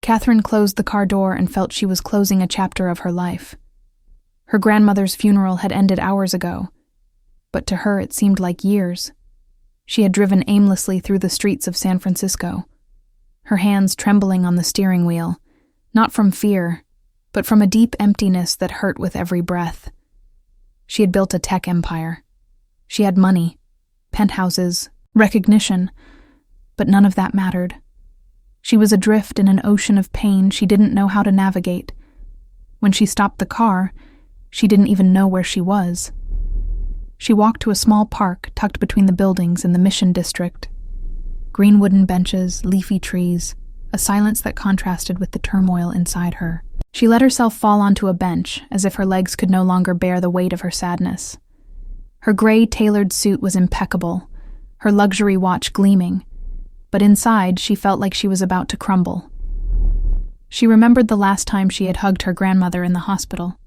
Catherine closed the car door and felt she was closing a chapter of her life. Her grandmother's funeral had ended hours ago, but to her it seemed like years. She had driven aimlessly through the streets of San Francisco, her hands trembling on the steering wheel, not from fear, but from a deep emptiness that hurt with every breath. She had built a tech empire. She had money, penthouses, recognition, but none of that mattered. She was adrift in an ocean of pain she didn't know how to navigate. When she stopped the car, she didn't even know where she was. She walked to a small park tucked between the buildings in the Mission District. Green wooden benches, leafy trees, a silence that contrasted with the turmoil inside her. She let herself fall onto a bench, as if her legs could no longer bear the weight of her sadness. Her gray tailored suit was impeccable, her luxury watch gleaming, but inside she felt like she was about to crumble. She remembered the last time she had hugged her grandmother in the hospital.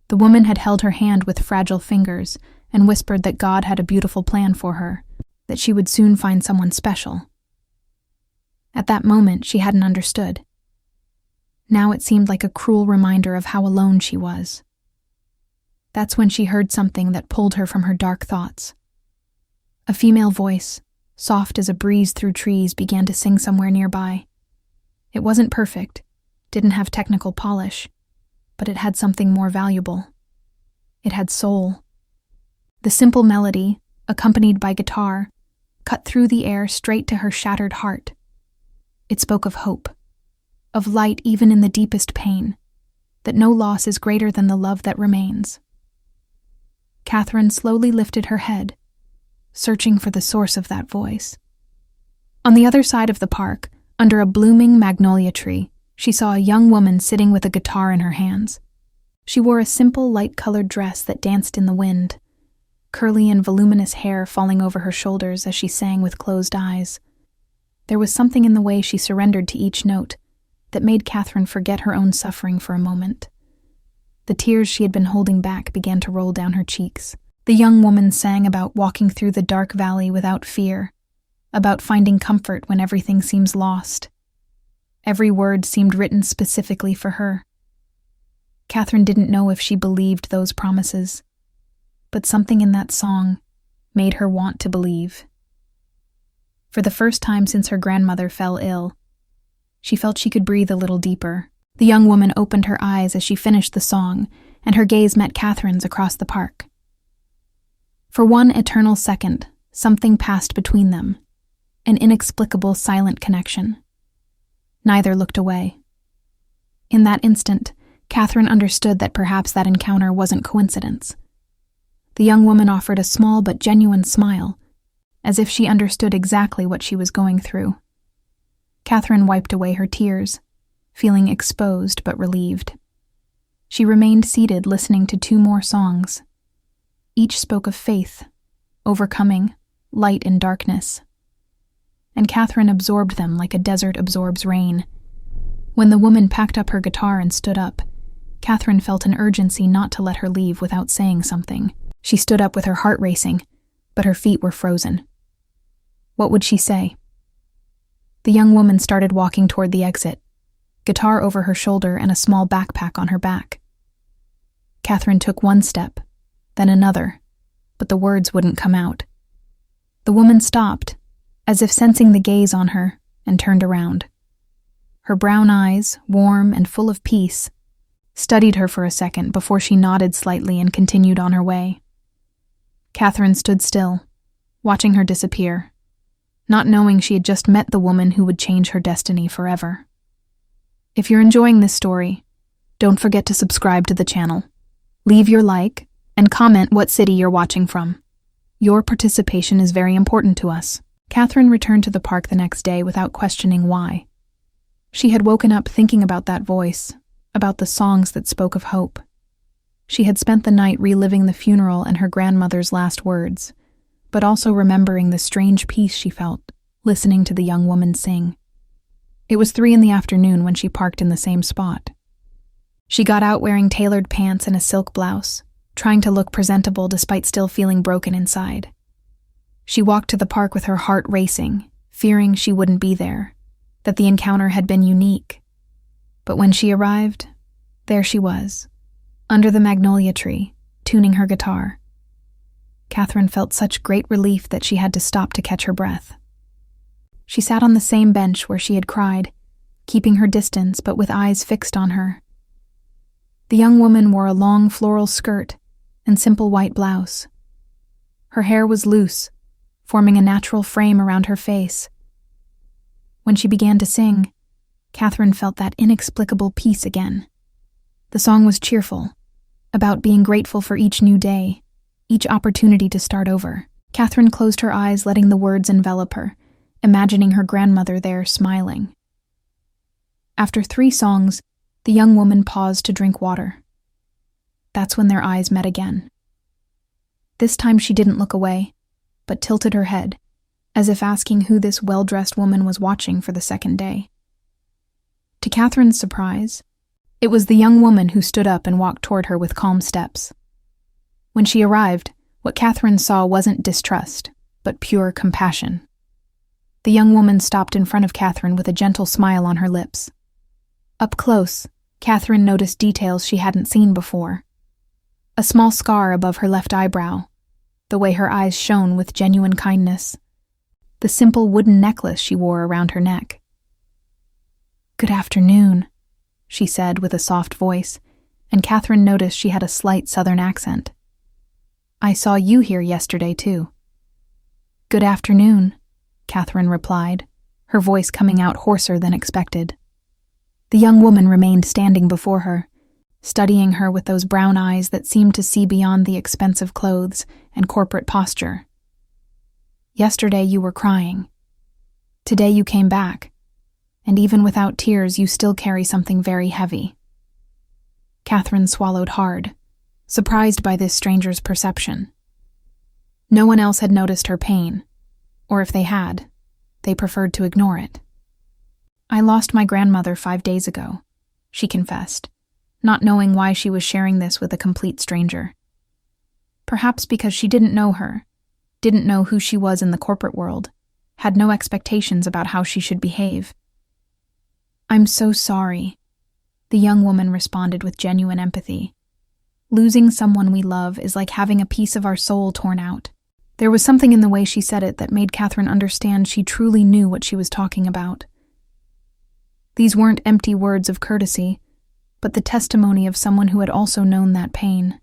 The woman had held her hand with fragile fingers and whispered that God had a beautiful plan for her, that she would soon find someone special. At that moment, she hadn't understood. Now it seemed like a cruel reminder of how alone she was. That's when she heard something that pulled her from her dark thoughts. A female voice, soft as a breeze through trees, began to sing somewhere nearby. It wasn't perfect, didn't have technical polish, but it had something more valuable. It had soul. The simple melody, accompanied by guitar, cut through the air straight to her shattered heart. It spoke of hope, of light even in the deepest pain, that no loss is greater than the love that remains. Catherine slowly lifted her head, searching for the source of that voice. On the other side of the park, under a blooming magnolia tree, she saw a young woman sitting with a guitar in her hands. She wore a simple, light-colored dress that danced in the wind, curly and voluminous hair falling over her shoulders as she sang with closed eyes. There was something in the way she surrendered to each note that made Catherine forget her own suffering for a moment. The tears she had been holding back began to roll down her cheeks. The young woman sang about walking through the dark valley without fear, about finding comfort when everything seems lost. Every word seemed written specifically for her. Catherine didn't know if she believed those promises, but something in that song made her want to believe. For the first time since her grandmother fell ill, she felt she could breathe a little deeper. The young woman opened her eyes as she finished the song, and her gaze met Catherine's across the park. For one eternal second, something passed between them, an inexplicable silent connection. Neither looked away. In that instant, Catherine understood that perhaps that encounter wasn't coincidence. The young woman offered a small but genuine smile, as if she understood exactly what she was going through. Catherine wiped away her tears, feeling exposed but relieved. She remained seated listening to two more songs. Each spoke of faith, overcoming, light in darkness. And Catherine absorbed them like a desert absorbs rain. When the woman packed up her guitar and stood up, Catherine felt an urgency not to let her leave without saying something. She stood up with her heart racing, but her feet were frozen. What would she say? The young woman started walking toward the exit, guitar over her shoulder and a small backpack on her back. Catherine took one step, then another, but the words wouldn't come out. The woman stopped, as if sensing the gaze on her, and turned around. Her brown eyes, warm and full of peace, studied her for a second before she nodded slightly and continued on her way. Catherine stood still, watching her disappear, not knowing she had just met the woman who would change her destiny forever. If you're enjoying this story, don't forget to subscribe to the channel. Leave your like and comment what city you're watching from. Your participation is very important to us. Catherine returned to the park the next day without questioning why. She had woken up thinking about that voice, about the songs that spoke of hope. She had spent the night reliving the funeral and her grandmother's last words, but also remembering the strange peace she felt, listening to the young woman sing. It was 3 p.m. when she parked in the same spot. She got out wearing tailored pants and a silk blouse, trying to look presentable despite still feeling broken inside. She walked to the park with her heart racing, fearing she wouldn't be there, that the encounter had been unique, But when she arrived, there she was, under the magnolia tree, tuning her guitar. Catherine felt such great relief that she had to stop to catch her breath. She sat on the same bench where she had cried, keeping her distance but with eyes fixed on her. The young woman wore a long floral skirt and simple white blouse. Her hair was loose, forming a natural frame around her face. When she began to sing, Catherine felt that inexplicable peace again. The song was cheerful, about being grateful for each new day, each opportunity to start over. Catherine closed her eyes, letting the words envelop her, imagining her grandmother there smiling. After 3 songs, the young woman paused to drink water. That's when their eyes met again. This time she didn't look away, but tilted her head, as if asking who this well-dressed woman was watching for the second day. To Catherine's surprise, it was the young woman who stood up and walked toward her with calm steps. When she arrived, what Catherine saw wasn't distrust, but pure compassion. The young woman stopped in front of Catherine with a gentle smile on her lips. Up close, Catherine noticed details she hadn't seen before. A small scar above her left eyebrow, the way her eyes shone with genuine kindness, the simple wooden necklace she wore around her neck. "Good afternoon," she said with a soft voice, and Catherine noticed she had a slight southern accent. "I saw you here yesterday, too." "Good afternoon," Catherine replied, her voice coming out hoarser than expected. The young woman remained standing before her, studying her with those brown eyes that seemed to see beyond the expensive clothes and corporate posture. "Yesterday you were crying. Today you came back, and even without tears you still carry something very heavy." Catherine swallowed hard, surprised by this stranger's perception. No one else had noticed her pain, or if they had, they preferred to ignore it. "I lost my grandmother 5 days ago," she confessed, not knowing why she was sharing this with a complete stranger. Perhaps because she didn't know her, didn't know who she was in the corporate world, had no expectations about how she should behave. "I'm so sorry," the young woman responded with genuine empathy. Losing someone we love is like having a piece of our soul torn out. There was something in the way she said it that made Catherine understand she truly knew what she was talking about. These weren't empty words of courtesy, but the testimony of someone who had also known that pain.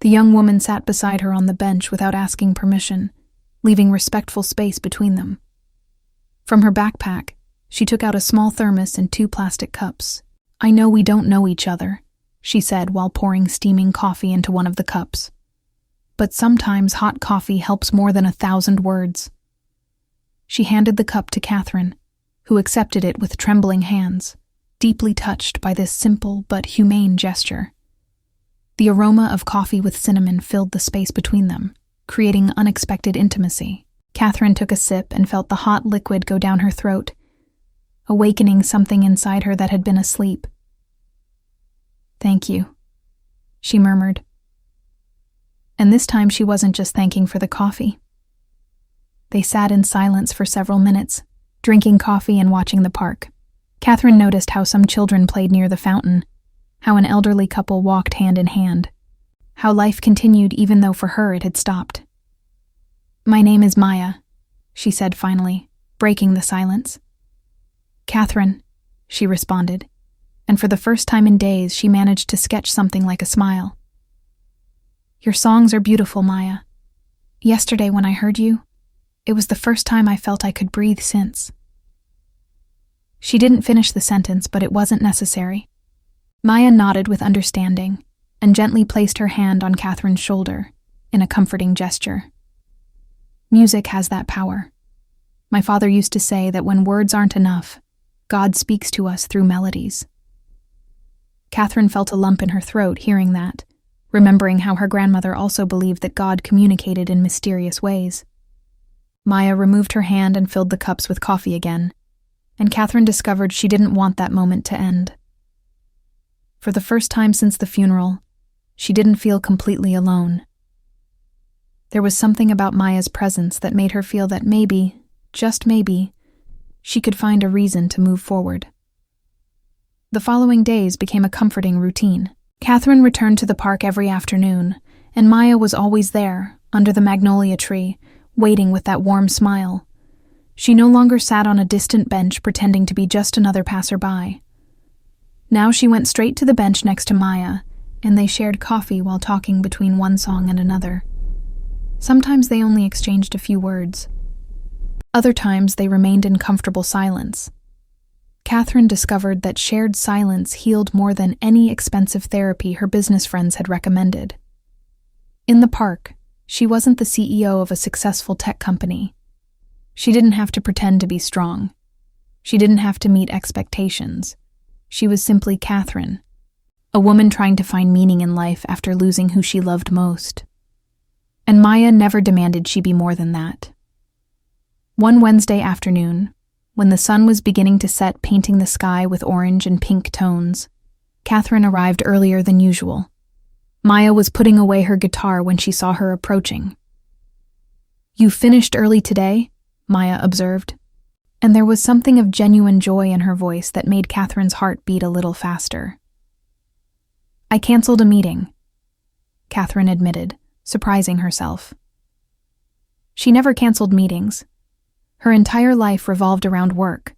The young woman sat beside her on the bench without asking permission, leaving respectful space between them. From her backpack, she took out a small thermos and 2 plastic cups. "I know we don't know each other," she said while pouring steaming coffee into one of the cups. "But sometimes hot coffee helps more than 1,000 words." She handed the cup to Catherine, who accepted it with trembling hands, deeply touched by this simple but humane gesture. The aroma of coffee with cinnamon filled the space between them, creating unexpected intimacy. Catherine took a sip and felt the hot liquid go down her throat, awakening something inside her that had been asleep. "Thank you," she murmured. And this time she wasn't just thanking for the coffee. They sat in silence for several minutes, drinking coffee and watching the park. Catherine noticed how some children played near the fountain, how an elderly couple walked hand in hand, how life continued even though for her it had stopped. "My name is Maya," she said finally, breaking the silence. "Catherine," she responded, and for the first time in days she managed to sketch something like a smile. "Your songs are beautiful, Maya. Yesterday when I heard you, it was the first time I felt I could breathe since." She didn't finish the sentence, but it wasn't necessary. Maya nodded with understanding and gently placed her hand on Catherine's shoulder in a comforting gesture. Music has that power. My father used to say that when words aren't enough, God speaks to us through melodies. Catherine felt a lump in her throat hearing that, remembering how her grandmother also believed that God communicated in mysterious ways. Maya removed her hand and filled the cups with coffee again, and Catherine discovered she didn't want that moment to end. For the first time since the funeral, she didn't feel completely alone. There was something about Maya's presence that made her feel that maybe, just maybe, she could find a reason to move forward. The following days became a comforting routine. Catherine returned to the park every afternoon, and Maya was always there, under the magnolia tree, waiting with that warm smile. She no longer sat on a distant bench pretending to be just another passerby. Now she went straight to the bench next to Maya, and they shared coffee while talking between one song and another. Sometimes they only exchanged a few words. Other times they remained in comfortable silence. Catherine discovered that shared silence healed more than any expensive therapy her business friends had recommended. In the park, she wasn't the CEO of a successful tech company. She didn't have to pretend to be strong. She didn't have to meet expectations. She was simply Catherine, a woman trying to find meaning in life after losing who she loved most. And Maya never demanded she be more than that. One Wednesday afternoon, when the sun was beginning to set, painting the sky with orange and pink tones, Catherine arrived earlier than usual. Maya was putting away her guitar when she saw her approaching. "You finished early today?" Maya observed, and there was something of genuine joy in her voice that made Catherine's heart beat a little faster. "I canceled a meeting," Catherine admitted, surprising herself. She never canceled meetings. Her entire life revolved around work.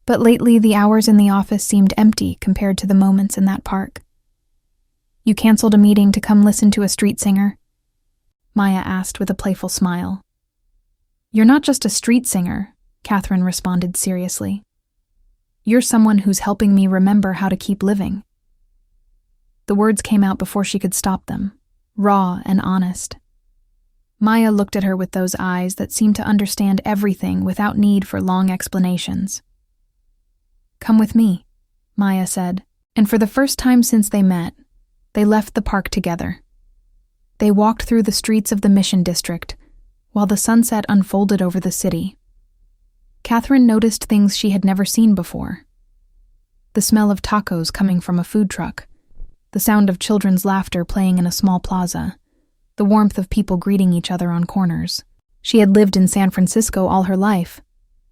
But lately, the hours in the office seemed empty compared to the moments in that park. "You canceled a meeting to come listen to a street singer?" Maya asked with a playful smile. "You're not just a street singer," Catherine responded seriously. "You're someone who's helping me remember how to keep living." The words came out before she could stop them, raw and honest. Maya looked at her with those eyes that seemed to understand everything without need for long explanations. "Come with me," Maya said, and for the first time since they met, they left the park together. They walked through the streets of the Mission District, while the sunset unfolded over the city. Catherine noticed things she had never seen before. The smell of tacos coming from a food truck, the sound of children's laughter playing in a small plaza, the warmth of people greeting each other on corners. She had lived in San Francisco all her life,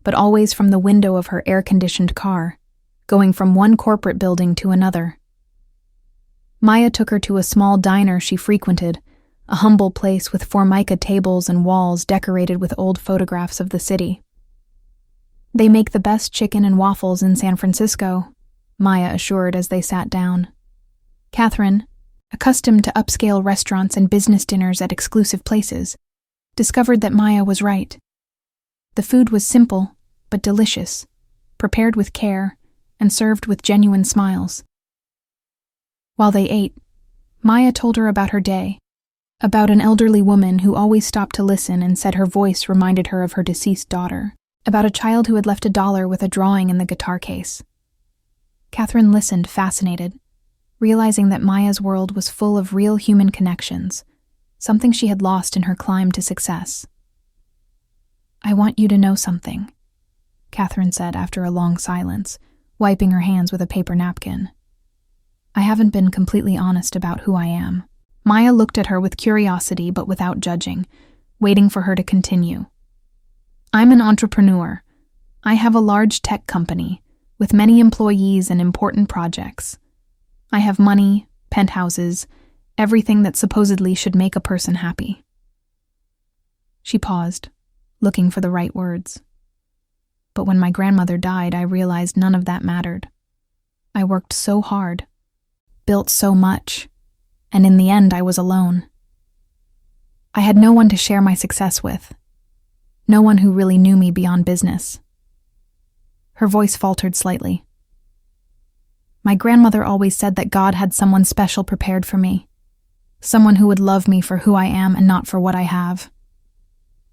but always from the window of her air-conditioned car, going from one corporate building to another. Maya took her to a small diner she frequented, a humble place with formica tables and walls decorated with old photographs of the city. "They make the best chicken and waffles in San Francisco," Maya assured as they sat down. Catherine, accustomed to upscale restaurants and business dinners at exclusive places, discovered that Maya was right. The food was simple, but delicious, prepared with care, and served with genuine smiles. While they ate, Maya told her about her day, about an elderly woman who always stopped to listen and said her voice reminded her of her deceased daughter, about a child who had left $1 with a drawing in the guitar case. Catherine listened, fascinated, realizing that Maya's world was full of real human connections, something she had lost in her climb to success. "I want you to know something," Catherine said after a long silence, wiping her hands with a paper napkin. "I haven't been completely honest about who I am." Maya looked at her with curiosity but without judging, waiting for her to continue. "I'm an entrepreneur. I have a large tech company, with many employees and important projects. I have money, penthouses, everything that supposedly should make a person happy." She paused, looking for the right words. "But when my grandmother died, I realized none of that mattered. I worked so hard, built so much, and in the end I was alone. I had no one to share my success with, no one who really knew me beyond business." Her voice faltered slightly. "My grandmother always said that God had someone special prepared for me, someone who would love me for who I am and not for what I have.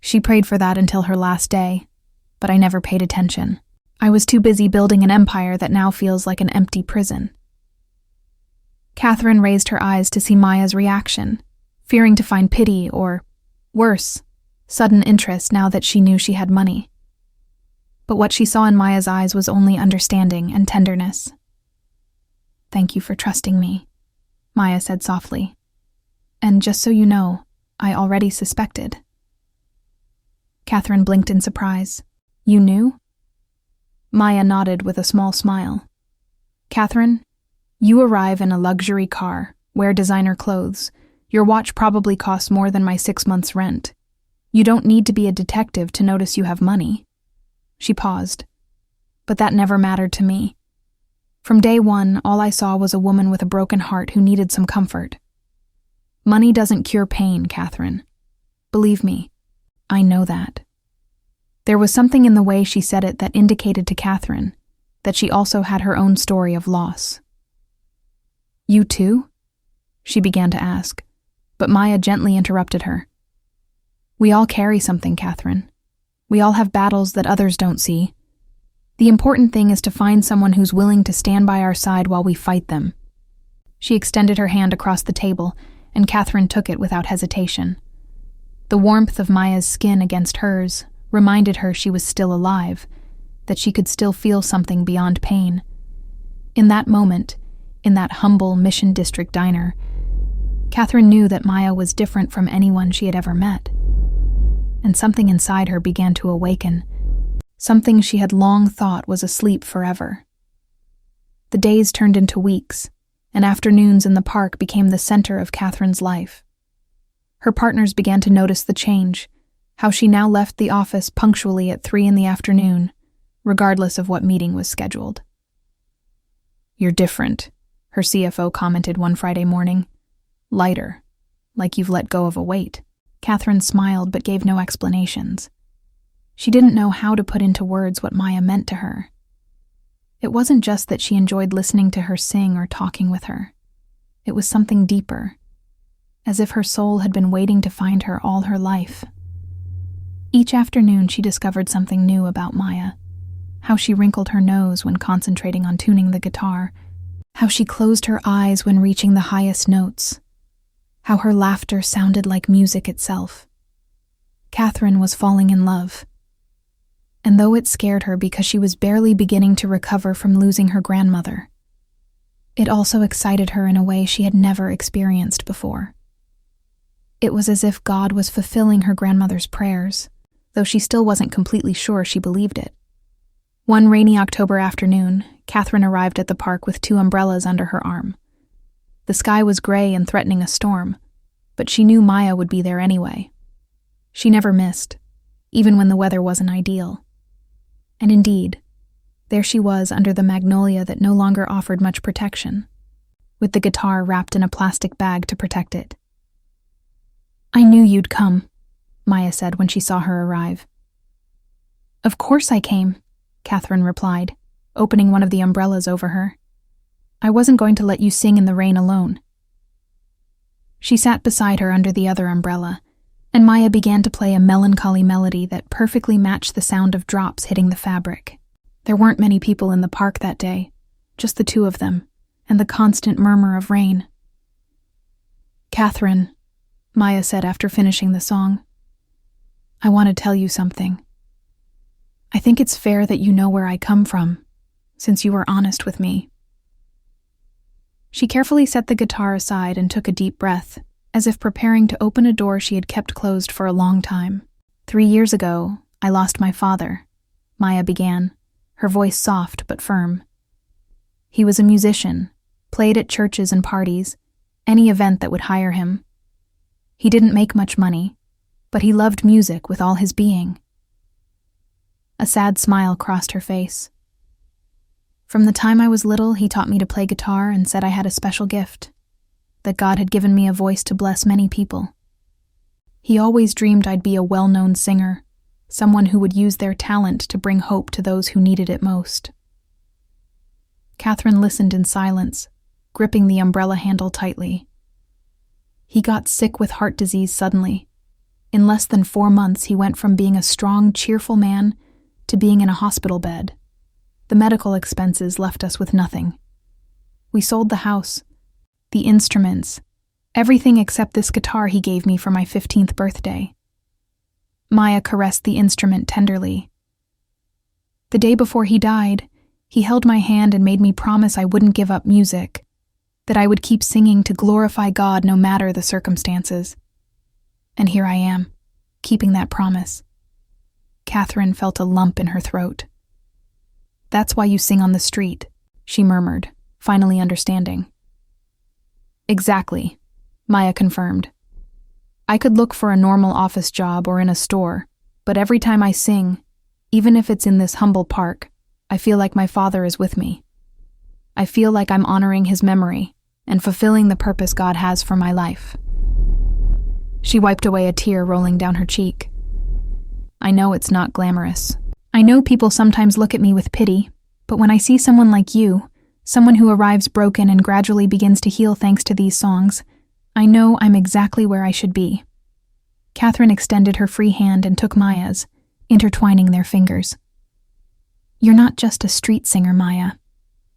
She prayed for that until her last day, but I never paid attention. I was too busy building an empire that now feels like an empty prison." Catherine raised her eyes to see Maya's reaction, fearing to find pity or, worse, sudden interest now that she knew she had money. But what she saw in Maya's eyes was only understanding and tenderness. "Thank you for trusting me," Maya said softly. "And just so you know, I already suspected." Catherine blinked in surprise. "You knew?" Maya nodded with a small smile. Catherine, you arrive in a luxury car, wear designer clothes. Your watch probably costs more than my 6 months' rent. You don't need to be a detective to notice you have money." She paused. But that never mattered to me. From day one, all I saw was a woman with a broken heart who needed some comfort. Money doesn't cure pain, Catherine. Believe me, I know that. There was something in the way she said it that indicated to Catherine that she also had her own story of loss. "You too?" she began to ask, but Maya gently interrupted her. "We all carry something, Catherine. We all have battles that others don't see. The important thing is to find someone who's willing to stand by our side while we fight them." She extended her hand across the table, and Catherine took it without hesitation. The warmth of Maya's skin against hers reminded her she was still alive, that she could still feel something beyond pain. In that moment, in that humble Mission District diner, Catherine knew that Maya was different from anyone she had ever met. And something inside her began to awaken, something she had long thought was asleep forever. The days turned into weeks, and afternoons in the park became the center of Catherine's life. Her partners began to notice the change, how she now left the office punctually at 3 p.m, regardless of what meeting was scheduled. "You're different," her CFO commented one Friday morning. "Lighter, like you've let go of a weight." Catherine smiled but gave no explanations. She didn't know how to put into words what Maya meant to her. It wasn't just that she enjoyed listening to her sing or talking with her. It was something deeper, as if her soul had been waiting to find her all her life. Each afternoon she discovered something new about Maya. How she wrinkled her nose when concentrating on tuning the guitar, how she closed her eyes when reaching the highest notes, how her laughter sounded like music itself. Catherine was falling in love. And though it scared her because she was barely beginning to recover from losing her grandmother, it also excited her in a way she had never experienced before. It was as if God was fulfilling her grandmother's prayers, though she still wasn't completely sure she believed it. One rainy October afternoon, Catherine arrived at the park with 2 umbrellas under her arm. The sky was gray and threatening a storm, but she knew Maya would be there anyway. She never missed, even when the weather wasn't ideal. And indeed, there she was under the magnolia that no longer offered much protection, with the guitar wrapped in a plastic bag to protect it. "I knew you'd come," Maya said when she saw her arrive. "Of course I came," Catherine replied, opening one of the umbrellas over her. "I wasn't going to let you sing in the rain alone." She sat beside her under the other umbrella, and Maya began to play a melancholy melody that perfectly matched the sound of drops hitting the fabric. There weren't many people in the park that day, just the 2 of them, and the constant murmur of rain. "Catherine," Maya said after finishing the song, "I want to tell you something. I think it's fair that you know where I come from, since you were honest with me." She carefully set the guitar aside and took a deep breath, as if preparing to open a door she had kept closed for a long time. 3 years ago, I lost my father," Maya began, her voice soft but firm. "He was a musician, played at churches and parties, any event that would hire him. He didn't make much money, but he loved music with all his being." A sad smile crossed her face. "From the time I was little, he taught me to play guitar and said I had a special gift, that God had given me a voice to bless many people. He always dreamed I'd be a well-known singer, someone who would use their talent to bring hope to those who needed it most." Catherine listened in silence, gripping the umbrella handle tightly. "He got sick with heart disease suddenly. In less than 4 months, he went from being a strong, cheerful man to being in a hospital bed. The medical expenses left us with nothing. We sold the house, the instruments, everything except this guitar he gave me for my 15th birthday. Maya caressed the instrument tenderly. "The day before he died, he held my hand and made me promise I wouldn't give up music, that I would keep singing to glorify God no matter the circumstances. And here I am, keeping that promise." Catherine felt a lump in her throat. "That's why you sing on the street," she murmured, finally understanding. Exactly, Maya confirmed. I could look for a normal office job or in a store, but every time I sing, even if it's in this humble park, I feel like my father is with me. I feel like I'm honoring his memory and fulfilling the purpose God has for my life. She wiped away a tear rolling down her cheek. I know it's not glamorous. I know people sometimes look at me with pity, but when I see someone like you, someone who arrives broken and gradually begins to heal thanks to these songs, I know I'm exactly where I should be. Catherine extended her free hand and took Maya's, intertwining their fingers. You're not just a street singer, Maya.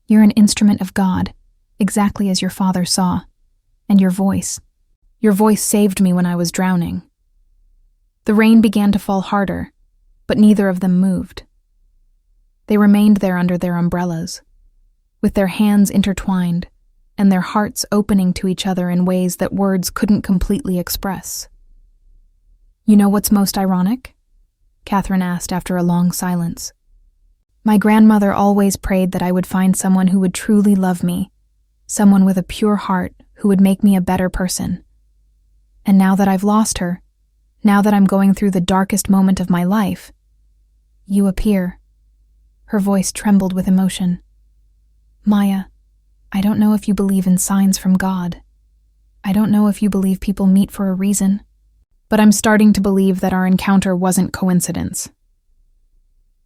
You're an instrument of God, exactly as your father saw. And your voice saved me when I was drowning. The rain began to fall harder, but neither of them moved. They remained there under their umbrellas, with their hands intertwined and their hearts opening to each other in ways that words couldn't completely express. You know what's most ironic? Catherine asked after a long silence. My grandmother always prayed that I would find someone who would truly love me, someone with a pure heart who would make me a better person. And now that I've lost her, now that I'm going through the darkest moment of my life, you appear. Her voice trembled with emotion. Maya, I don't know if you believe in signs from God. I don't know if you believe people meet for a reason, but I'm starting to believe that our encounter wasn't coincidence.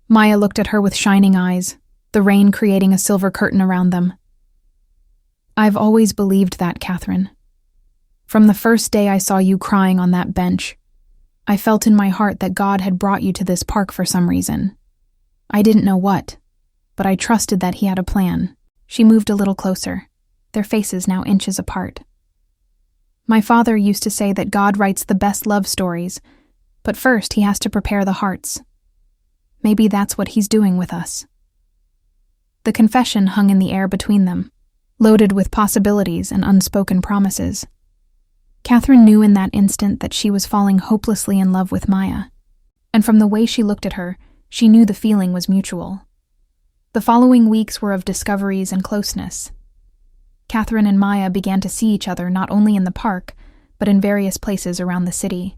Maya looked at her with shining eyes, the rain creating a silver curtain around them. I've always believed that, Catherine. From the first day I saw you crying on that bench, I felt in my heart that God had brought you to this park for some reason. I didn't know what, but I trusted that he had a plan. She moved a little closer, their faces now inches apart. My father used to say that God writes the best love stories, but first he has to prepare the hearts. Maybe that's what he's doing with us. The confession hung in the air between them, loaded with possibilities and unspoken promises. Catherine knew in that instant that she was falling hopelessly in love with Maya, and from the way she looked at her, she knew the feeling was mutual. The following weeks were of discoveries and closeness. Catherine and Maya began to see each other not only in the park, but in various places around the city.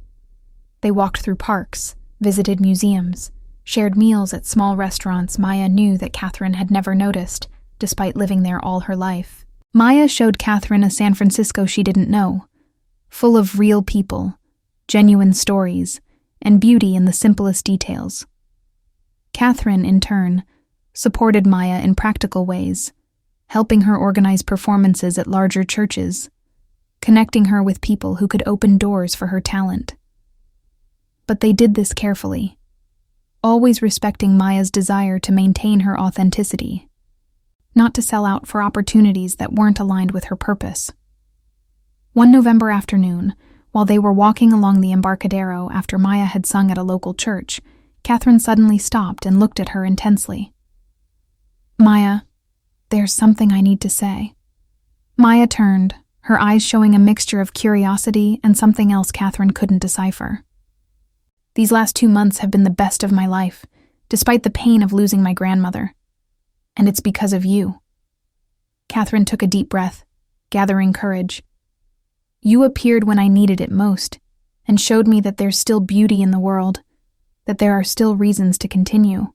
They walked through parks, visited museums, shared meals at small restaurants Maya knew that Catherine had never noticed, despite living there all her life. Maya showed Catherine a San Francisco she didn't know, full of real people, genuine stories, and beauty in the simplest details. Catherine, in turn, supported Maya in practical ways, helping her organize performances at larger churches, connecting her with people who could open doors for her talent. But they did this carefully, always respecting Maya's desire to maintain her authenticity, not to sell out for opportunities that weren't aligned with her purpose. One November afternoon, while they were walking along the Embarcadero after Maya had sung at a local church, Catherine suddenly stopped and looked at her intensely. Maya, there's something I need to say. Maya turned, her eyes showing a mixture of curiosity and something else Catherine couldn't decipher. These last 2 months have been the best of my life, despite the pain of losing my grandmother. And it's because of you. Catherine took a deep breath, gathering courage. You appeared when I needed it most, and showed me that there's still beauty in the world, that there are still reasons to continue.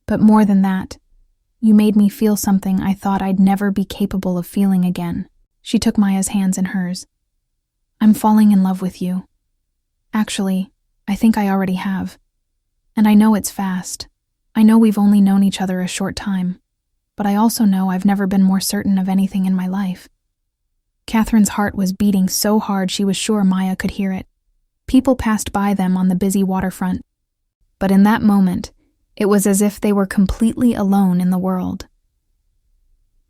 But more than that, you made me feel something I thought I'd never be capable of feeling again. She took Maya's hands in hers. I'm falling in love with you. Actually, I think I already have. And I know it's fast. I know we've only known each other a short time. But I also know I've never been more certain of anything in my life. Catherine's heart was beating so hard she was sure Maya could hear it. People passed by them on the busy waterfront. But in that moment, it was as if they were completely alone in the world.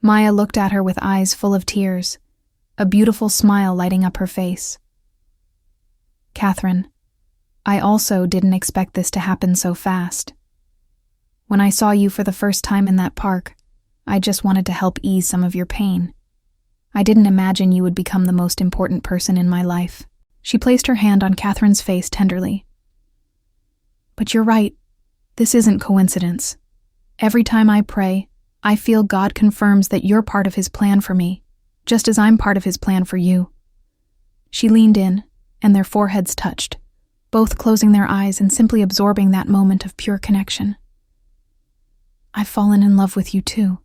Maya looked at her with eyes full of tears, a beautiful smile lighting up her face. Catherine, I also didn't expect this to happen so fast. When I saw you for the first time in that park, I just wanted to help ease some of your pain. I didn't imagine you would become the most important person in my life. She placed her hand on Catherine's face tenderly. But you're right. This isn't coincidence. Every time I pray, I feel God confirms that you're part of His plan for me, just as I'm part of His plan for you." She leaned in, and their foreheads touched, both closing their eyes and simply absorbing that moment of pure connection. "I've fallen in love with you too,"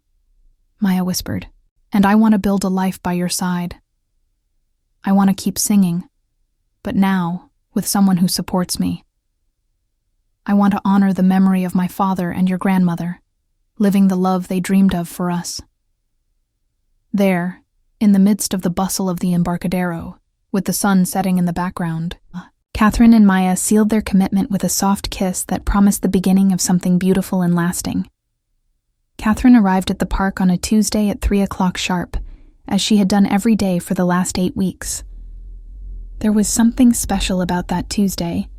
Maya whispered, "and I want to build a life by your side. I want to keep singing, but now with someone who supports me. I want to honor the memory of my father and your grandmother, living the love they dreamed of for us." There, in the midst of the bustle of the Embarcadero, with the sun setting in the background, Catherine and Maya sealed their commitment with a soft kiss that promised the beginning of something beautiful and lasting. Catherine arrived at the park on a Tuesday at 3 o'clock sharp, as she had done every day for the last 8 weeks. There was something special about that Tuesday,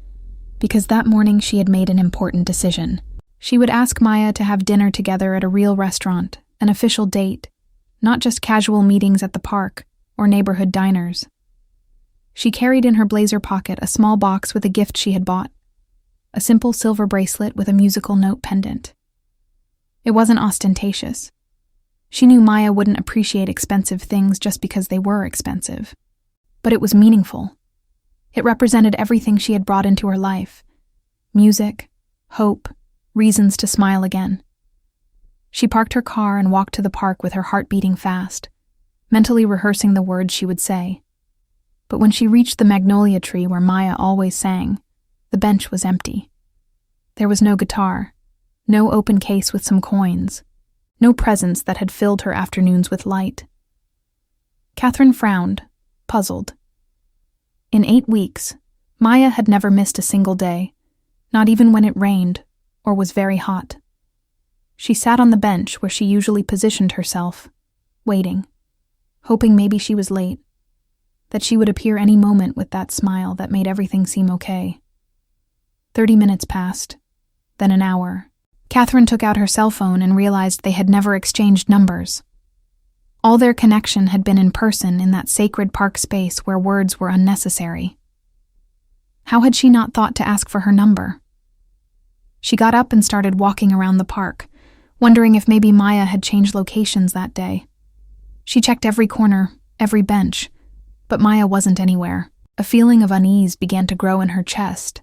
because that morning she had made an important decision. She would ask Maya to have dinner together at a real restaurant, an official date, not just casual meetings at the park or neighborhood diners. She carried in her blazer pocket a small box with a gift she had bought, a simple silver bracelet with a musical note pendant. It wasn't ostentatious. She knew Maya wouldn't appreciate expensive things just because they were expensive. But it was meaningful. It represented everything she had brought into her life: music, hope, reasons to smile again. She parked her car and walked to the park with her heart beating fast, mentally rehearsing the words she would say. But when she reached the magnolia tree where Maya always sang, the bench was empty. There was no guitar, no open case with some coins, no presents that had filled her afternoons with light. Catherine frowned, puzzled. In 8 weeks, Maya had never missed a single day, not even when it rained or was very hot. She sat on the bench where she usually positioned herself, waiting, hoping maybe she was late, that she would appear any moment with that smile that made everything seem okay. 30 minutes passed, then an hour. Catherine took out her cell phone and realized they had never exchanged numbers. All their connection had been in person in that sacred park space where words were unnecessary. How had she not thought to ask for her number? She got up and started walking around the park, wondering if maybe Maya had changed locations that day. She checked every corner, every bench, but Maya wasn't anywhere. A feeling of unease began to grow in her chest,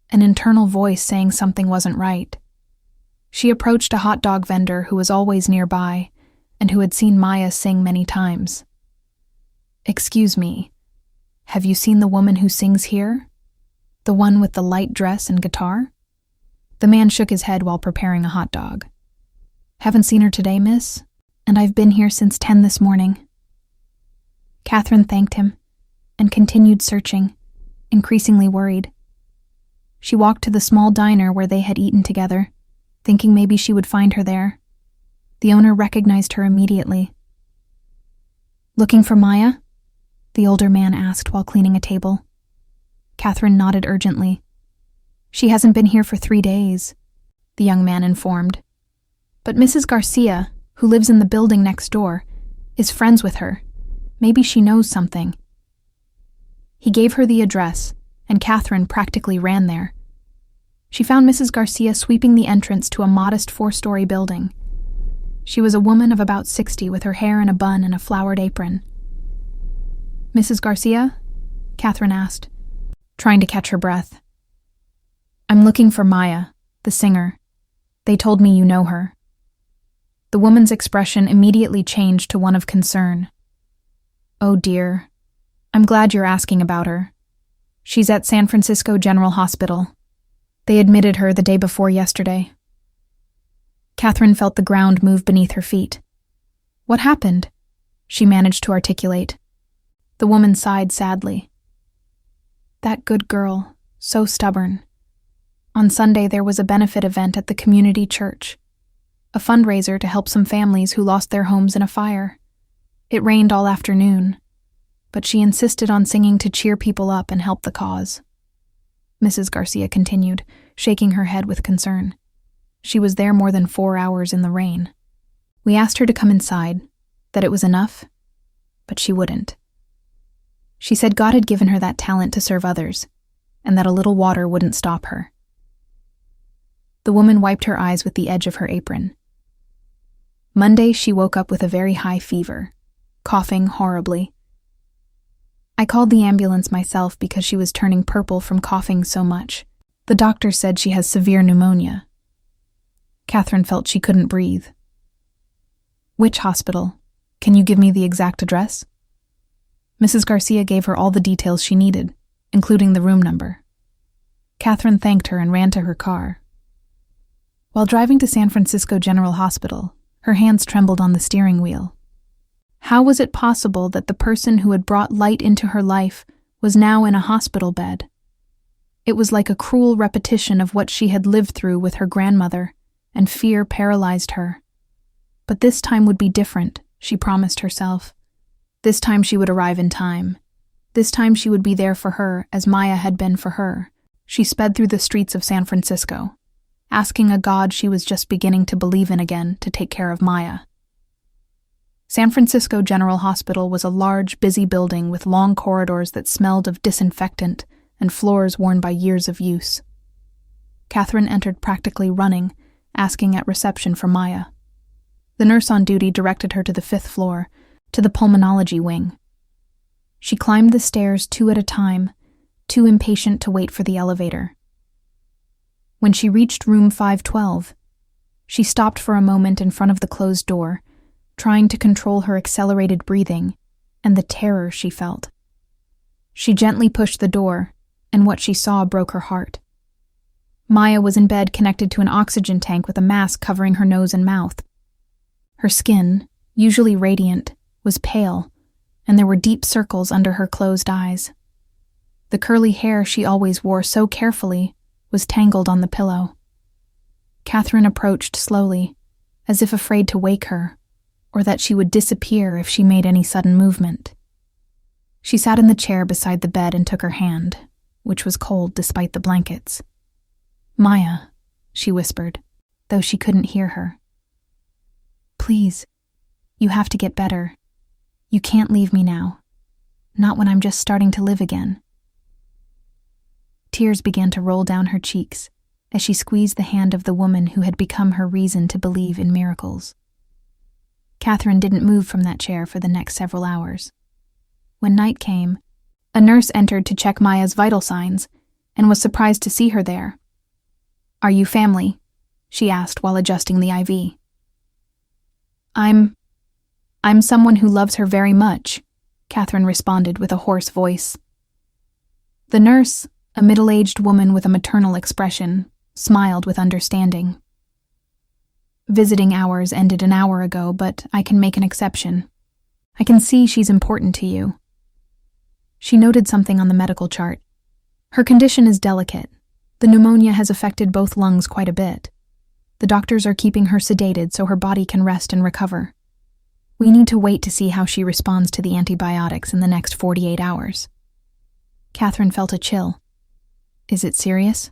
an internal voice saying something wasn't right. She approached a hot dog vendor who was always nearby and who had seen Maya sing many times. "Excuse me, have you seen the woman who sings here? The one with the light dress and guitar?" The man shook his head while preparing a hot dog. "Haven't seen her today, miss, and I've been here since 10 this morning." Catherine thanked him and continued searching, increasingly worried. She walked to the small diner where they had eaten together, thinking maybe she would find her there. The owner recognized her immediately. "Looking for Maya?" the older man asked while cleaning a table. Catherine nodded urgently. "She hasn't been here for 3 days, the young man informed. "But Mrs. Garcia, who lives in the building next door, is friends with her. Maybe she knows something." He gave her the address, and Catherine practically ran there. She found Mrs. Garcia sweeping the entrance to a modest 4-story building. She was a woman of about 60 with her hair in a bun and a flowered apron. "Mrs. Garcia?" Catherine asked, trying to catch her breath. "I'm looking for Maya, the singer. They told me you know her." The woman's expression immediately changed to one of concern. "Oh dear. I'm glad you're asking about her. She's at San Francisco General Hospital. They admitted her the day before yesterday." Catherine felt the ground move beneath her feet. "What happened?" she managed to articulate. The woman sighed sadly. "That good girl, so stubborn. On Sunday there was a benefit event at the community church, a fundraiser to help some families who lost their homes in a fire. It rained all afternoon, but she insisted on singing to cheer people up and help the cause." Mrs. Garcia continued, shaking her head with concern. "She was there more than 4 hours in the rain. We asked her to come inside, that it was enough, but she wouldn't. She said God had given her that talent to serve others, and that a little water wouldn't stop her." The woman wiped her eyes with the edge of her apron. Monday, she woke up with a very high fever, coughing horribly. I called the ambulance myself because she was turning purple from coughing so much. The doctor said she has severe pneumonia. Catherine felt she couldn't breathe. Which hospital? Can you give me the exact address? Mrs. Garcia gave her all the details she needed, including the room number. Catherine thanked her and ran to her car. While driving to San Francisco General Hospital, her hands trembled on the steering wheel. How was it possible that the person who had brought light into her life was now in a hospital bed? It was like a cruel repetition of what she had lived through with her grandmother, and fear paralyzed her. But this time would be different, she promised herself. This time she would arrive in time. This time she would be there for her as Maya had been for her. She sped through the streets of San Francisco, asking a God she was just beginning to believe in again to take care of Maya. San Francisco General Hospital was a large, busy building with long corridors that smelled of disinfectant and floors worn by years of use. Catherine entered practically running, asking at reception for Maya. The nurse on duty directed her to the 5th floor, to the pulmonology wing. She climbed the stairs 2 at a time, too impatient to wait for the elevator. When she reached room 512, she stopped for a moment in front of the closed door, trying to control her accelerated breathing and the terror she felt. She gently pushed the door, and what she saw broke her heart. Maya was in bed connected to an oxygen tank with a mask covering her nose and mouth. Her skin, usually radiant, was pale, and there were deep circles under her closed eyes. The curly hair she always wore so carefully was tangled on the pillow. Catherine approached slowly, as if afraid to wake her, or that she would disappear if she made any sudden movement. She sat in the chair beside the bed and took her hand, which was cold despite the blankets. "Maya," she whispered, though she couldn't hear her. "Please, you have to get better. You can't leave me now. Not when I'm just starting to live again." Tears began to roll down her cheeks as she squeezed the hand of the woman who had become her reason to believe in miracles. Catherine didn't move from that chair for the next several hours. When night came, a nurse entered to check Maya's vital signs and was surprised to see her there. "Are you family?" she asked while adjusting the IV. I'm someone who loves her very much," Catherine responded with a hoarse voice. The nurse, a middle-aged woman with a maternal expression, smiled with understanding. "Visiting hours ended an hour ago, but I can make an exception. I can see she's important to you." She noted something on the medical chart. "Her condition is delicate. The pneumonia has affected both lungs quite a bit. The doctors are keeping her sedated so her body can rest and recover. We need to wait to see how she responds to the antibiotics in the next 48 hours. Catherine felt a chill. "Is it serious?"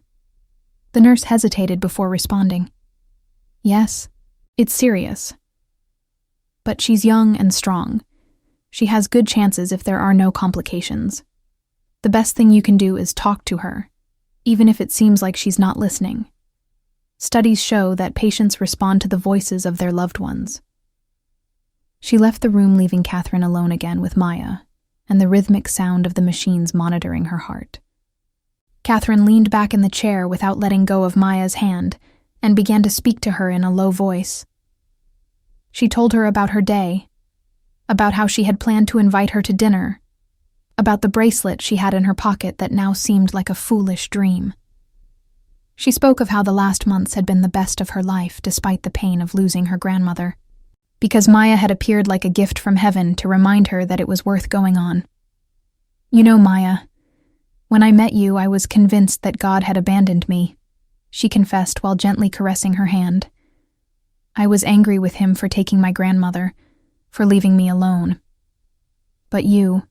The nurse hesitated before responding. "Yes, it's serious. But she's young and strong. She has good chances if there are no complications. The best thing you can do is talk to her, even if it seems like she's not listening. Studies show that patients respond to the voices of their loved ones." She left the room, leaving Catherine alone again with Maya and the rhythmic sound of the machines monitoring her heart. Catherine leaned back in the chair without letting go of Maya's hand and began to speak to her in a low voice. She told her about her day, about how she had planned to invite her to dinner, about the bracelet she had in her pocket that now seemed like a foolish dream. She spoke of how the last months had been the best of her life despite the pain of losing her grandmother, because Maya had appeared like a gift from heaven to remind her that it was worth going on. "You know, Maya, when I met you, I was convinced that God had abandoned me," she confessed while gently caressing her hand. "I was angry with him for taking my grandmother, for leaving me alone. But you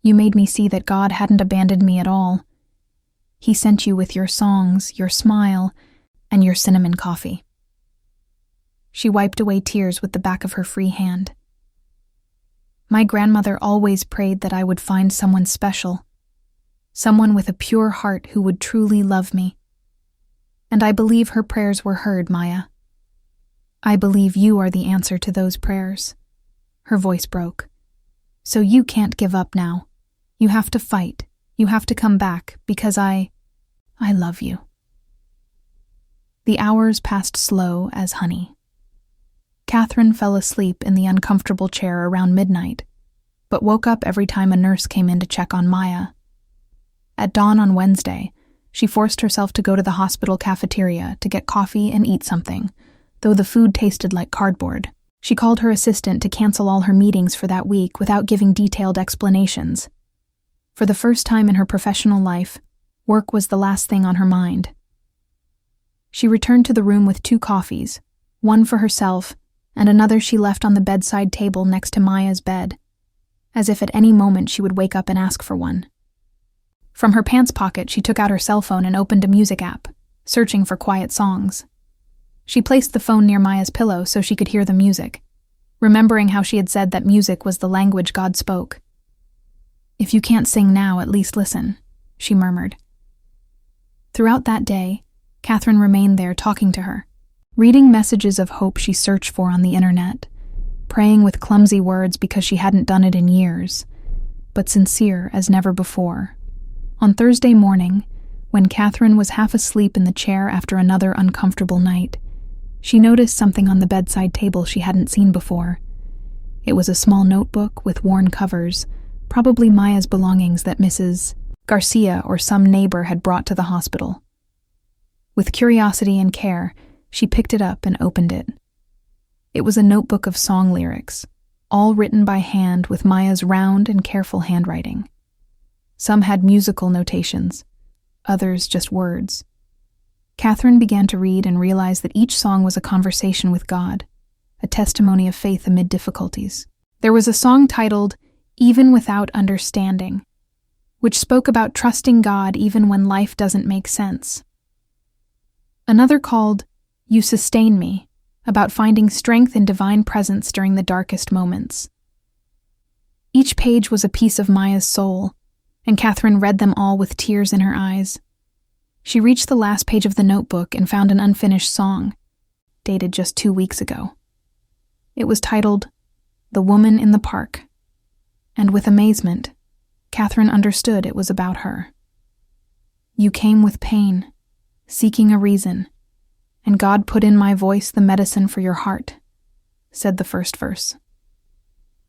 made me see that God hadn't abandoned me at all. He sent you with your songs, your smile, and your cinnamon coffee." She wiped away tears with the back of her free hand. "My grandmother always prayed that I would find someone special, someone with a pure heart who would truly love me. And I believe her prayers were heard, Maya. I believe you are the answer to those prayers. Her voice broke. So you can't give up now. You have to fight. You have to come back because I love you. The hours passed slow as honey. Catherine fell asleep in the uncomfortable chair around midnight, but woke up every time a nurse came in to check on Maya. At dawn on Wednesday, she forced herself to go to the hospital cafeteria to get coffee and eat something, though the food tasted like cardboard. She called her assistant to cancel all her meetings for that week without giving detailed explanations. For the first time in her professional life, work was the last thing on her mind. She returned to the room with 2 coffees, one for herself and another she left on the bedside table next to Maya's bed, as if at any moment she would wake up and ask for one. From her pants pocket, she took out her cell phone and opened a music app, searching for quiet songs. She placed the phone near Maya's pillow so she could hear the music, remembering how she had said that music was the language God spoke. If you can't sing now, at least listen, she murmured. Throughout that day, Catherine remained there talking to her, reading messages of hope she searched for on the internet, praying with clumsy words because she hadn't done it in years, but sincere as never before. On Thursday morning, when Catherine was half asleep in the chair after another uncomfortable night, she noticed something on the bedside table she hadn't seen before. It was a small notebook with worn covers, probably Maya's belongings that Mrs. Garcia or some neighbor had brought to the hospital. With curiosity and care, she picked it up and opened it. It was a notebook of song lyrics, all written by hand with Maya's round and careful handwriting. Some had musical notations, others just words. Catherine began to read and realized that each song was a conversation with God, a testimony of faith amid difficulties. There was a song titled, "Even Without Understanding," which spoke about trusting God even when life doesn't make sense. Another called, "You Sustain Me," about finding strength in divine presence during the darkest moments. Each page was a piece of Maya's soul, and Catherine read them all with tears in her eyes. She reached the last page of the notebook and found an unfinished song, dated just 2 weeks ago. It was titled, "The Woman in the Park," and with amazement, Catherine understood it was about her. "You came with pain, seeking a reason, and God put in my voice the medicine for your heart," said the first verse.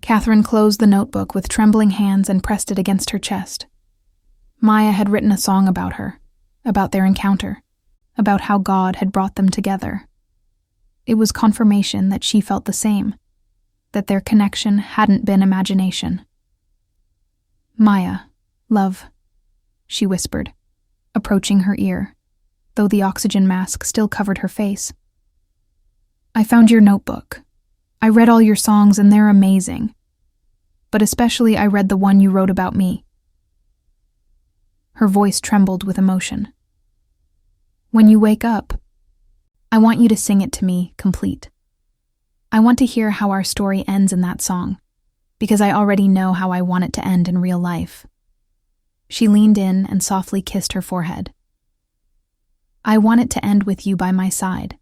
Catherine closed the notebook with trembling hands and pressed it against her chest. Maya had written a song about her, about their encounter, about how God had brought them together. It was confirmation that she felt the same, that their connection hadn't been imagination. "Maya, love," she whispered, approaching her ear, though the oxygen mask still covered her face. "I found your notebook. I read all your songs and they're amazing. But especially I read the one you wrote about me." Her voice trembled with emotion. "When you wake up, I want you to sing it to me complete. I want to hear how our story ends in that song, because I already know how I want it to end in real life." She leaned in and softly kissed her forehead. "I want it to end with you by my side,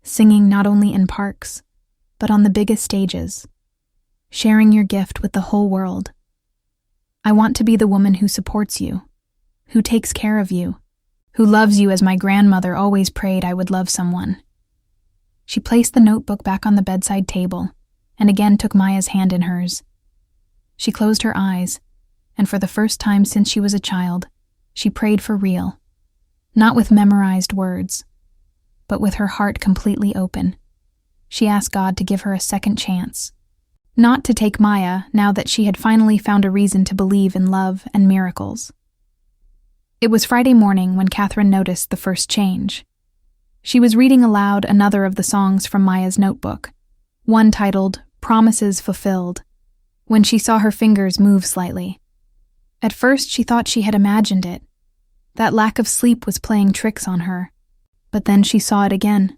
singing not only in parks, but on the biggest stages, sharing your gift with the whole world. I want to be the woman who supports you, who takes care of you, who loves you as my grandmother always prayed I would love someone." She placed the notebook back on the bedside table and again took Maya's hand in hers. She closed her eyes, and for the first time since she was a child, she prayed for real, not with memorized words, but with her heart completely open. She asked God to give her a second chance, not to take Maya now that she had finally found a reason to believe in love and miracles. It was Friday morning when Catherine noticed the first change. She was reading aloud another of the songs from Maya's notebook, one titled "Promises Fulfilled," when she saw her fingers move slightly. At first she thought she had imagined it. That lack of sleep was playing tricks on her. But then she saw it again.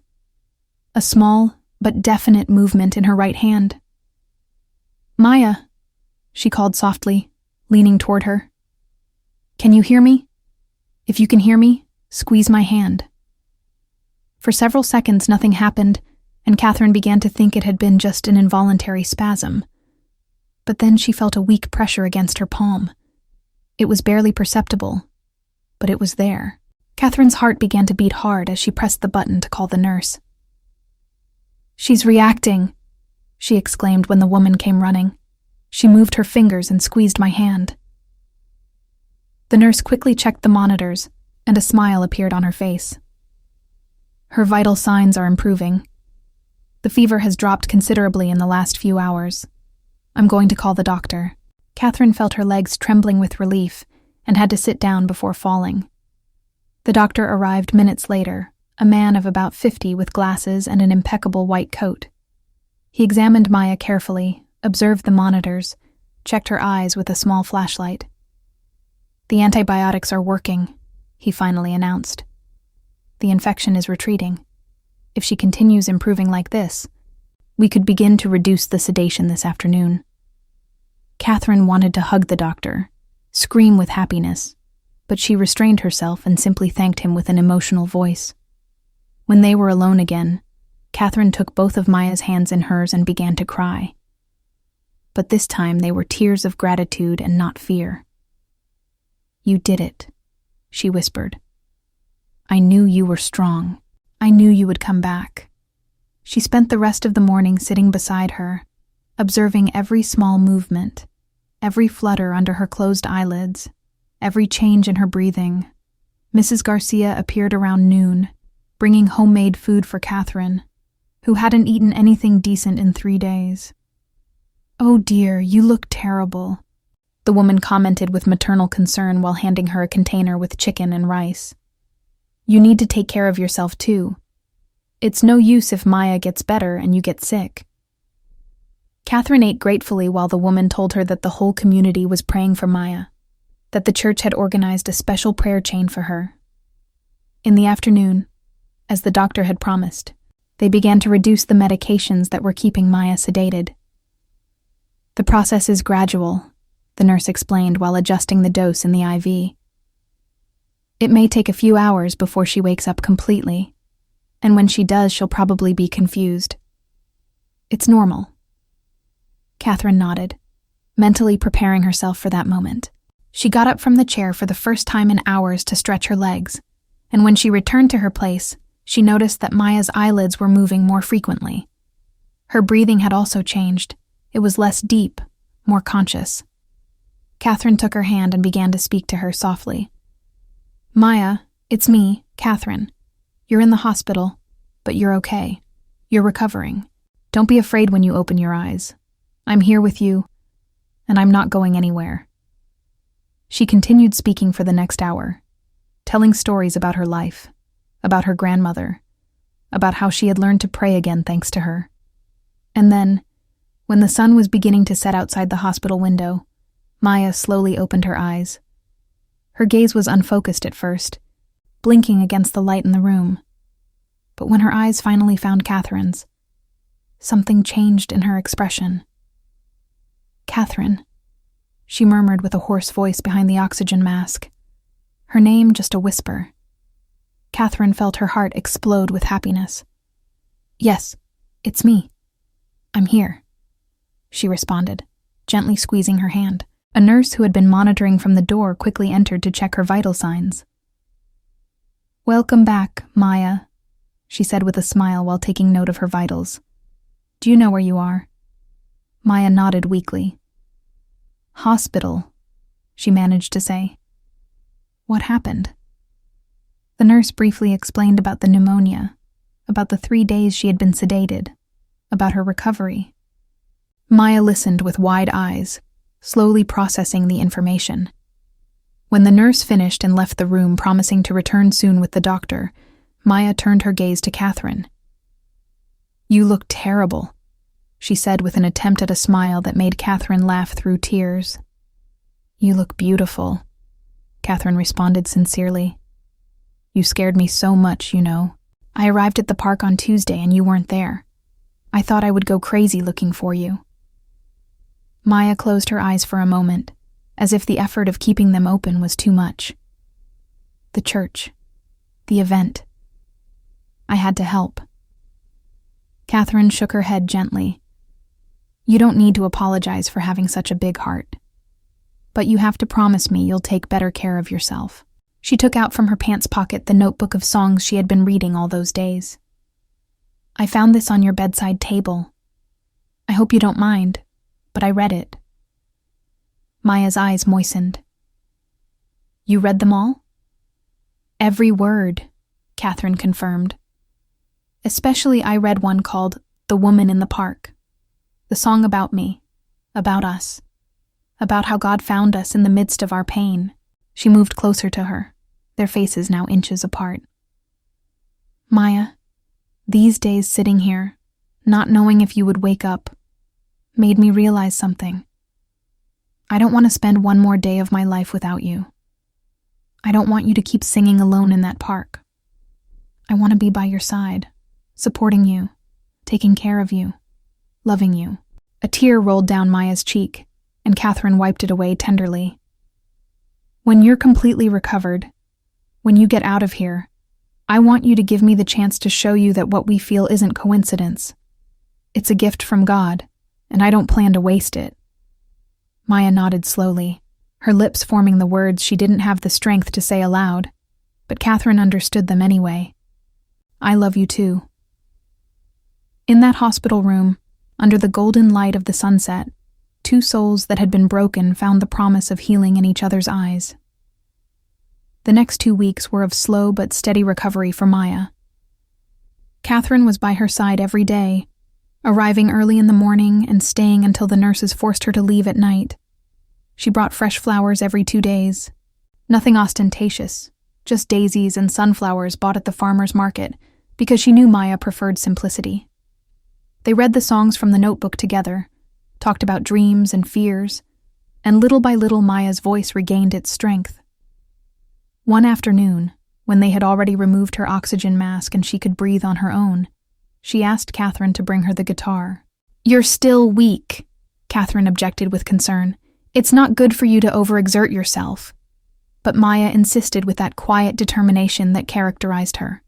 A small but definite movement in her right hand. "Maya," she called softly, leaning toward her. "Can you hear me? If you can hear me, squeeze my hand." For several seconds nothing happened, and Catherine began to think it had been just an involuntary spasm. But then she felt a weak pressure against her palm. It was barely perceptible, but it was there. Catherine's heart began to beat hard as she pressed the button to call the nurse. "She's reacting," she exclaimed when the woman came running. She moved her fingers and squeezed my hand. The nurse quickly checked the monitors, and a smile appeared on her face. "Her vital signs are improving. The fever has dropped considerably in the last few hours. I'm going to call the doctor." Catherine felt her legs trembling with relief and had to sit down before falling. The doctor arrived minutes later, a man of about 50 with glasses and an impeccable white coat. He examined Maya carefully, observed the monitors, checked her eyes with a small flashlight. "The antibiotics are working," he finally announced. "The infection is retreating. If she continues improving like this, we could begin to reduce the sedation this afternoon." Catherine wanted to hug the doctor, scream with happiness, but she restrained herself and simply thanked him with an emotional voice. When they were alone again, Catherine took both of Maya's hands in hers and began to cry. But this time they were tears of gratitude and not fear. "You did it," she whispered. "I knew you were strong. I knew you would come back." She spent the rest of the morning sitting beside her, observing every small movement, every flutter under her closed eyelids, every change in her breathing. Mrs. Garcia appeared around noon, bringing homemade food for Catherine, who hadn't eaten anything decent in 3 days. "Oh dear, you look terrible," the woman commented with maternal concern while handing her a container with chicken and rice. "You need to take care of yourself too. It's no use if Maya gets better and you get sick." Catherine ate gratefully while the woman told her that the whole community was praying for Maya, that the church had organized a special prayer chain for her. In the afternoon, as the doctor had promised, they began to reduce the medications that were keeping Maya sedated. "The process is gradual," the nurse explained while adjusting the dose in the IV. "It may take a few hours before she wakes up completely, and when she does, she'll probably be confused. It's normal." Catherine nodded, mentally preparing herself for that moment. She got up from the chair for the first time in hours to stretch her legs, and when she returned to her place, she noticed that Maya's eyelids were moving more frequently. Her breathing had also changed. It was less deep, more conscious. Catherine took her hand and began to speak to her softly. "Maya, it's me, Catherine. You're in the hospital, but you're okay. You're recovering. Don't be afraid when you open your eyes. I'm here with you, and I'm not going anywhere." She continued speaking for the next hour, telling stories about her life, about her grandmother, about how she had learned to pray again thanks to her. And then, when the sun was beginning to set outside the hospital window, Maya slowly opened her eyes. Her gaze was unfocused at first, blinking against the light in the room. But when her eyes finally found Catherine's, something changed in her expression. "Catherine," she murmured with a hoarse voice behind the oxygen mask, her name just a whisper. Catherine felt her heart explode with happiness. "Yes, it's me. I'm here," she responded, gently squeezing her hand. A nurse who had been monitoring from the door quickly entered to check her vital signs. "Welcome back, Maya," she said with a smile while taking note of her vitals. "Do you know where you are?" Maya nodded weakly. "Hospital," she managed to say. "What happened?" The nurse briefly explained about the pneumonia, about the 3 days she had been sedated, about her recovery. Maya listened with wide eyes, slowly processing the information. When the nurse finished and left the room, promising to return soon with the doctor, Maya turned her gaze to Catherine. "You look terrible," she said with an attempt at a smile that made Catherine laugh through tears. "You look beautiful," Catherine responded sincerely. "You scared me so much, you know. I arrived at the park on Tuesday and you weren't there. I thought I would go crazy looking for you." Maya closed her eyes for a moment, as if the effort of keeping them open was too much. The church. The event. I had to help. Catherine shook her head gently. You don't need to apologize for having such a big heart. But you have to promise me you'll take better care of yourself. She took out from her pants pocket the notebook of songs she had been reading all those days. I found this on your bedside table. I hope you don't mind, but I read it. Maya's eyes moistened. You read them all? Every word, Catherine confirmed. Especially I read one called The Woman in the Park. The song about me, about us, about how God found us in the midst of our pain. She moved closer to her, their faces now inches apart. Maya, these days sitting here, not knowing if you would wake up, made me realize something. I don't want to spend one more day of my life without you. I don't want you to keep singing alone in that park. I want to be by your side, supporting you, taking care of you, loving you. A tear rolled down Maya's cheek, and Catherine wiped it away tenderly. When you're completely recovered, when you get out of here, I want you to give me the chance to show you that what we feel isn't coincidence. It's a gift from God, and I don't plan to waste it. Maya nodded slowly, her lips forming the words she didn't have the strength to say aloud, but Catherine understood them anyway. I love you too. In that hospital room, under the golden light of the sunset, two souls that had been broken found the promise of healing in each other's eyes. The next 2 weeks were of slow but steady recovery for Maya. Catherine was by her side every day, arriving early in the morning and staying until the nurses forced her to leave at night. She brought fresh flowers every 2 days. Nothing ostentatious, just daisies and sunflowers bought at the farmer's market because she knew Maya preferred simplicity. They read the songs from the notebook together, talked about dreams and fears, and little by little Maya's voice regained its strength. One afternoon, when they had already removed her oxygen mask and she could breathe on her own, she asked Catherine to bring her the guitar. You're still weak, Catherine objected with concern. It's not good for you to overexert yourself. But Maya insisted with that quiet determination that characterized her.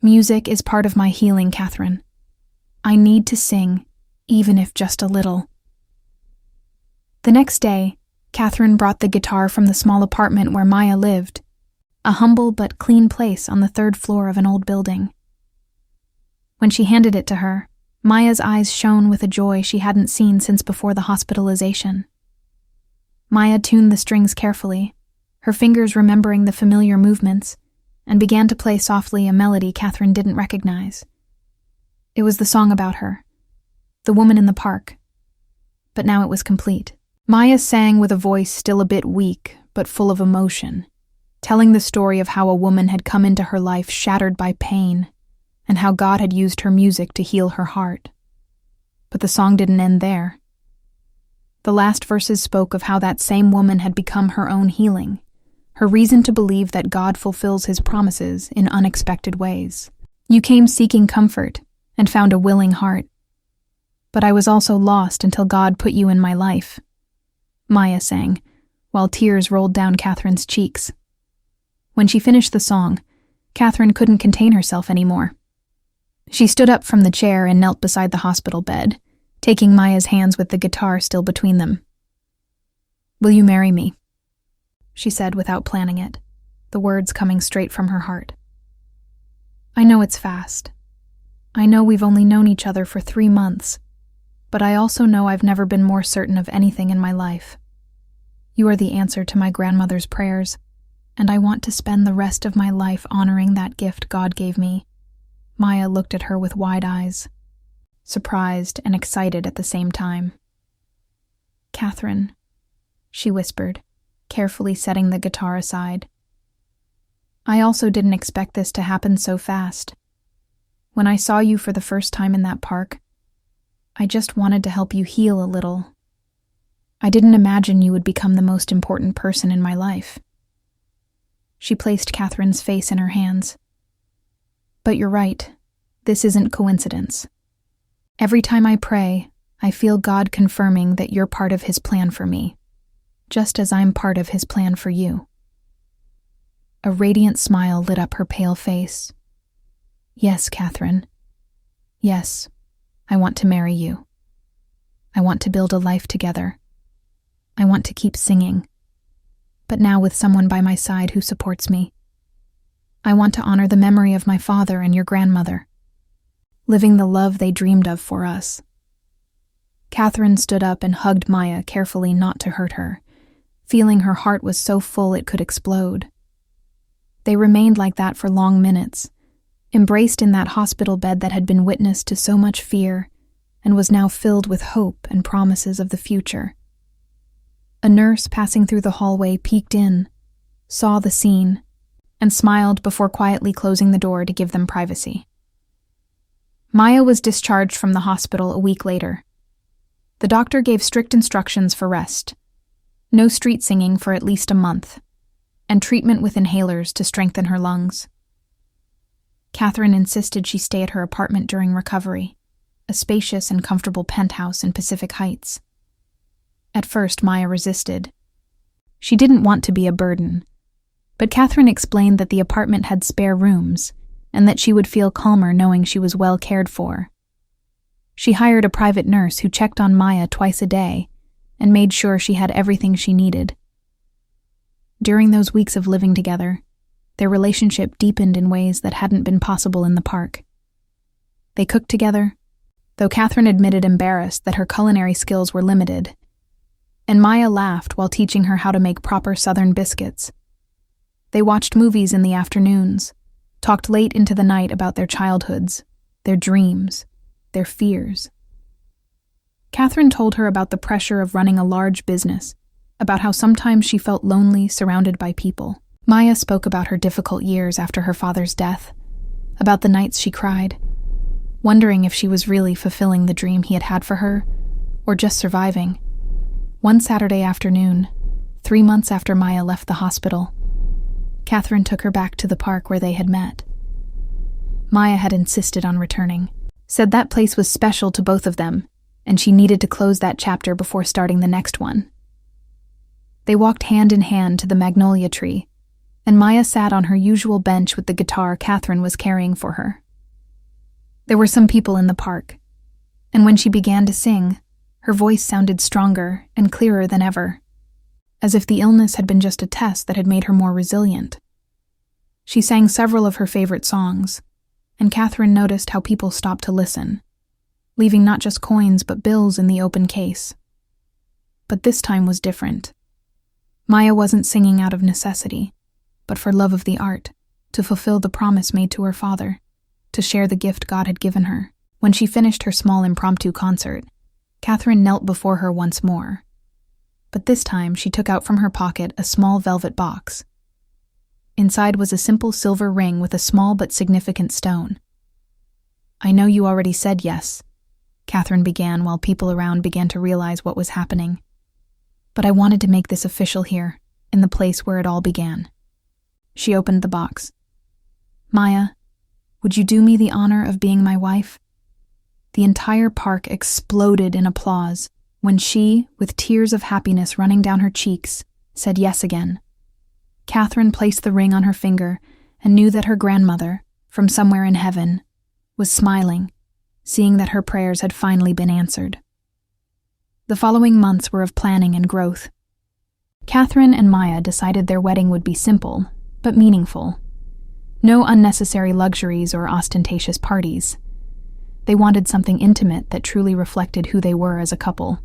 Music is part of my healing, Catherine. I need to sing, even if just a little. The next day, Catherine brought the guitar from the small apartment where Maya lived, a humble but clean place on the 3rd floor of an old building. When she handed it to her, Maya's eyes shone with a joy she hadn't seen since before the hospitalization. Maya tuned the strings carefully, her fingers remembering the familiar movements, and began to play softly a melody Catherine didn't recognize. It was the song about her, the woman in the park, but now it was complete. Maya sang with a voice still a bit weak, but full of emotion, telling the story of how a woman had come into her life shattered by pain, and how God had used her music to heal her heart. But the song didn't end there. The last verses spoke of how that same woman had become her own healing, her reason to believe that God fulfills his promises in unexpected ways. You came seeking comfort and found a willing heart. But I was also lost until God put you in my life, Maya sang, while tears rolled down Catherine's cheeks. When she finished the song, Catherine couldn't contain herself anymore. She stood up from the chair and knelt beside the hospital bed, taking Maya's hands with the guitar still between them. Will you marry me? She said without planning it, the words coming straight from her heart. I know it's fast. I know we've only known each other for 3 months, but I also know I've never been more certain of anything in my life. You are the answer to my grandmother's prayers, and I want to spend the rest of my life honoring that gift God gave me. Maya looked at her with wide eyes, surprised and excited at the same time. Catherine, she whispered, carefully setting the guitar aside. I also didn't expect this to happen so fast. When I saw you for the first time in that park, I just wanted to help you heal a little. I didn't imagine you would become the most important person in my life. She placed Catherine's face in her hands. But you're right, this isn't coincidence. Every time I pray, I feel God confirming that you're part of his plan for me, just as I'm part of his plan for you. A radiant smile lit up her pale face. Yes, Catherine. Yes, I want to marry you. I want to build a life together. I want to keep singing, but now with someone by my side who supports me. I want to honor the memory of my father and your grandmother, living the love they dreamed of for us." Catherine stood up and hugged Maya carefully not to hurt her, feeling her heart was so full it could explode. They remained like that for long minutes, embraced in that hospital bed that had been witness to so much fear and was now filled with hope and promises of the future. A nurse passing through the hallway peeked in, saw the scene, and smiled before quietly closing the door to give them privacy. Maya was discharged from the hospital a week later. The doctor gave strict instructions for rest, no street singing for at least a month, and treatment with inhalers to strengthen her lungs. Catherine insisted she stay at her apartment during recovery, a spacious and comfortable penthouse in Pacific Heights. At first, Maya resisted. She didn't want to be a burden, but Catherine explained that the apartment had spare rooms and that she would feel calmer knowing she was well cared for. She hired a private nurse who checked on Maya twice a day and made sure she had everything she needed. During those weeks of living together, their relationship deepened in ways that hadn't been possible in the park. They cooked together, though Catherine admitted embarrassed that her culinary skills were limited, and Maya laughed while teaching her how to make proper Southern biscuits. They watched movies in the afternoons, talked late into the night about their childhoods, their dreams, their fears. Catherine told her about the pressure of running a large business, about how sometimes she felt lonely surrounded by people. Maya spoke about her difficult years after her father's death, about the nights she cried, wondering if she was really fulfilling the dream he had had for her, or just surviving. One Saturday afternoon, 3 months after Maya left the hospital, Catherine took her back to the park where they had met. Maya had insisted on returning, said that place was special to both of them, and she needed to close that chapter before starting the next one. They walked hand in hand to the magnolia tree, and Maya sat on her usual bench with the guitar Catherine was carrying for her. There were some people in the park, and when she began to sing, her voice sounded stronger and clearer than ever, as if the illness had been just a test that had made her more resilient. She sang several of her favorite songs, and Catherine noticed how people stopped to listen, leaving not just coins but bills in the open case. But this time was different. Maya wasn't singing out of necessity, but for love of the art, to fulfill the promise made to her father, to share the gift God had given her. When she finished her small impromptu concert, Catherine knelt before her once more. But this time she took out from her pocket a small velvet box. Inside was a simple silver ring with a small but significant stone. "I know you already said yes," Catherine began while people around began to realize what was happening. "But I wanted to make this official here, in the place where it all began." She opened the box. "Maya, would you do me the honor of being my wife?" The entire park exploded in applause when she, with tears of happiness running down her cheeks, said yes again. Catherine placed the ring on her finger and knew that her grandmother, from somewhere in heaven, was smiling, seeing that her prayers had finally been answered. The following months were of planning and growth. Catherine and Maya decided their wedding would be simple, but meaningful. No unnecessary luxuries or ostentatious parties. They wanted something intimate that truly reflected who they were as a couple.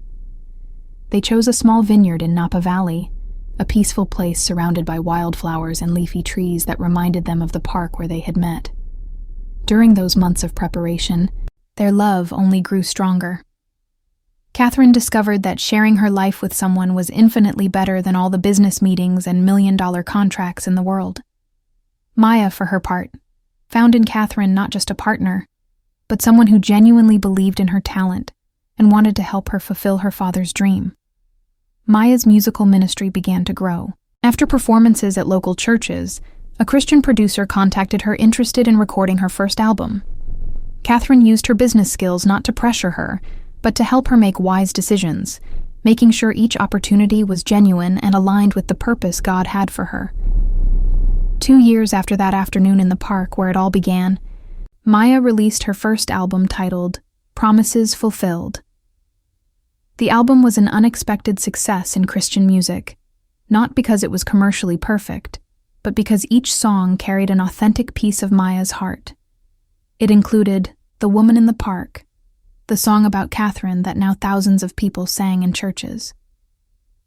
They chose a small vineyard in Napa Valley, a peaceful place surrounded by wildflowers and leafy trees that reminded them of the park where they had met. During those months of preparation, their love only grew stronger. Catherine discovered that sharing her life with someone was infinitely better than all the business meetings and million-dollar contracts in the world. Maya, for her part, found in Catherine not just a partner, but someone who genuinely believed in her talent and wanted to help her fulfill her father's dream. Maya's musical ministry began to grow. After performances at local churches, a Christian producer contacted her interested in recording her first album. Catherine used her business skills not to pressure her, but to help her make wise decisions, making sure each opportunity was genuine and aligned with the purpose God had for her. 2 years after that afternoon in the park where it all began, Maya released her first album titled Promises Fulfilled. The album was an unexpected success in Christian music, not because it was commercially perfect, but because each song carried an authentic piece of Maya's heart. It included The Woman in the Park, the song about Catherine that now thousands of people sang in churches.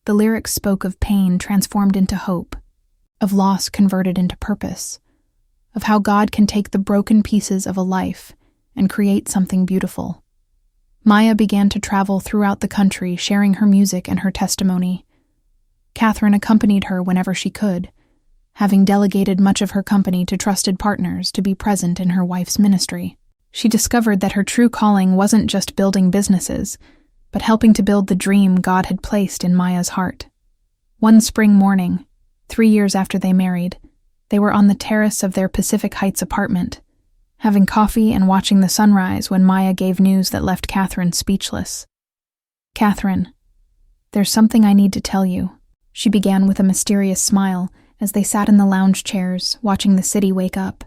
The lyrics spoke of pain transformed into hope, of loss converted into purpose, of how God can take the broken pieces of a life and create something beautiful. Maya began to travel throughout the country, sharing her music and her testimony. Catherine accompanied her whenever she could, having delegated much of her company to trusted partners to be present in her wife's ministry. She discovered that her true calling wasn't just building businesses, but helping to build the dream God had placed in Maya's heart. One spring morning, 3 years after they married, they were on the terrace of their Pacific Heights apartment, having coffee and watching the sunrise when Maya gave news that left Catherine speechless. "Catherine, there's something I need to tell you," she began with a mysterious smile as they sat in the lounge chairs, watching the city wake up.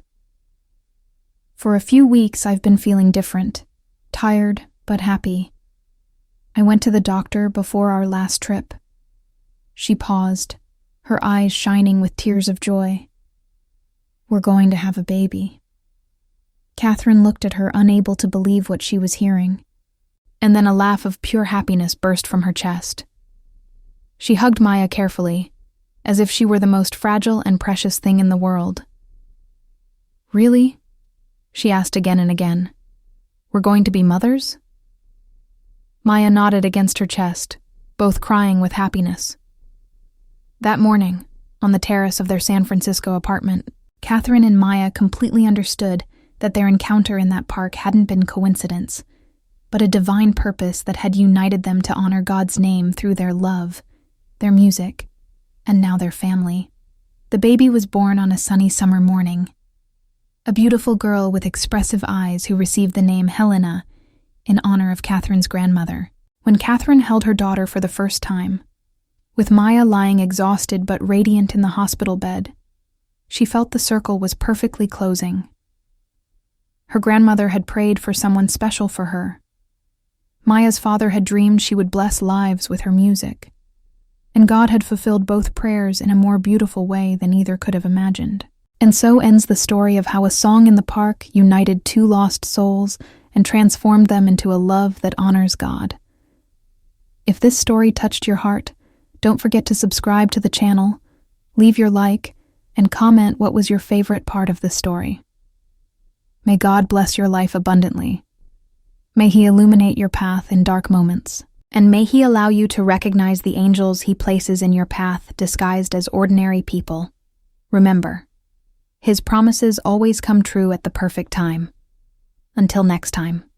"For a few weeks I've been feeling different, tired but happy. I went to the doctor before our last trip." She paused, her eyes shining with tears of joy. "We're going to have a baby." Catherine looked at her, unable to believe what she was hearing, and then a laugh of pure happiness burst from her chest. She hugged Maya carefully, as if she were the most fragile and precious thing in the world. "Really?" she asked again and again. "We're going to be mothers?" Maya nodded against her chest, both crying with happiness. That morning, on the terrace of their San Francisco apartment, Catherine and Maya completely understood that their encounter in that park hadn't been coincidence, but a divine purpose that had united them to honor God's name through their love, their music, and now their family. The baby was born on a sunny summer morning, a beautiful girl with expressive eyes who received the name Helena in honor of Catherine's grandmother. When Catherine held her daughter for the first time, with Maya lying exhausted but radiant in the hospital bed, she felt the circle was perfectly closing. Her grandmother had prayed for someone special for her. Maya's father had dreamed she would bless lives with her music, and God had fulfilled both prayers in a more beautiful way than either could have imagined. And so ends the story of how a song in the park united two lost souls and transformed them into a love that honors God. If this story touched your heart, don't forget to subscribe to the channel, leave your like, and comment what was your favorite part of the story. May God bless your life abundantly. May He illuminate your path in dark moments, and may He allow you to recognize the angels He places in your path disguised as ordinary people. Remember, His promises always come true at the perfect time. Until next time.